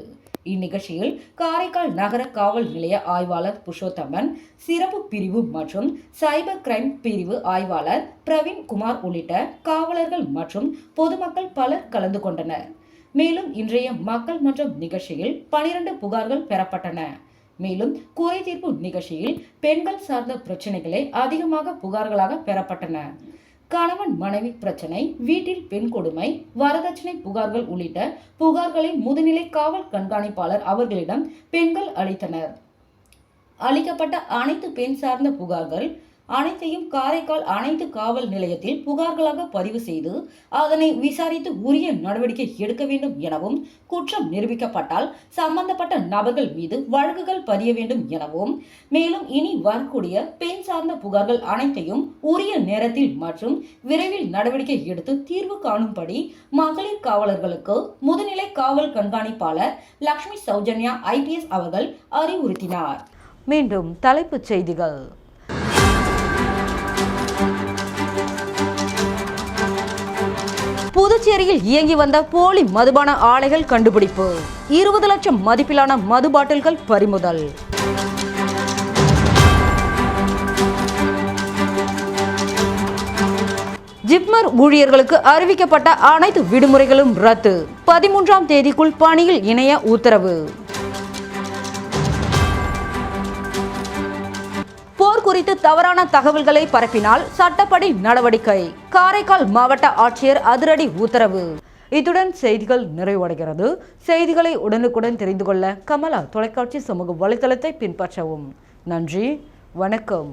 இந்நிகழ்ச்சியில் காரைக்கால் நகர காவல் நிலைய ஆய்வாளர் புருஷோத்தமன், சிறப்பு பிரிவு மற்றும் சைபர் கிரைம் பிரிவு ஆய்வாளர் பிரவீன் குமார் உள்ளிட்ட காவலர்கள் மற்றும் பொதுமக்கள் பலர் கலந்து கொண்டனர். மேலும் இன்றைய மக்கள் மன்றம் நிகழ்ச்சியில் 12 புகார்கள் பெறப்பட்டன. மேலும் குறை தீர்ப்பு நிகழ்ச்சியில் பெண்கள் சார்ந்த பிரச்சனைகளே அதிகமாக புகார்களாக பெறப்பட்டன. கணவன் மனைவி பிரச்சனை, வீட்டில் பெண் கொடுமை, வரதட்சணை புகார்கள் உள்ளிட்ட புகார்களை முதுநிலை காவல் கண்காணிப்பாளர் அவர்களிடம் பெண்கள் அளித்தனர். அளிக்கப்பட்ட அனைத்து பெண் சார்ந்த புகார்கள் அனைத்தையும் காரைக்கால் அனைத்து காவல் நிலையத்தில் புகார்களாக பதிவு செய்து அதனை விசாரித்து உரிய நடவடிக்கை எடுக்க வேண்டும் எனவும், குற்றம் நிரூபிக்கப்பட்டால் சம்பந்தப்பட்ட நபர்கள் மீது வழக்குகள் பதிய வேண்டும் எனவும், மேலும் இனி வரக்கூடிய பெண் சார்ந்த புகார்கள் அனைத்தையும் உரிய நேரத்தில் மற்றும் விரைவில் நடவடிக்கை எடுத்து தீர்வு காணும்படி மகளிர் காவலர்களுக்கு முதுநிலை காவல் கண்காணிப்பாளர் லக்ஷ்மி சௌஜன்யா IPS அவர்கள் அறிவுறுத்தினார். மீண்டும் தலைப்புச் செய்திகள். புதுச்சேரியில் இயங்கி வந்த போலி மதுபான ஆலைகள் கண்டுபிடிப்பு. 20 லட்சம் மதிப்பிலான மது பாட்டில்கள் பறிமுதல். ஜிப்மர் ஊழியர்களுக்கு அறிவிக்கப்பட்ட அனைத்து விடுமுறைகளும் ரத்து. 13ஆம் தேதிக்குள் பணியில் இணைய உத்தரவு. போர் குறித்து தவறான தகவல்களை பரப்பினால் சட்டப்படி நடவடிக்கை. காரைக்கால் மாவட்ட ஆட்சியர் அதிரடி உத்தரவு. இத்துடன் செய்திகள் நிறைவடைகிறது. செய்திகளை உடனுக்குடன் தெரிந்து கொள்ள கமலா தொலைக்காட்சி சமூக வலைதளத்தை பின்பற்றவும். நன்றி, வணக்கம்.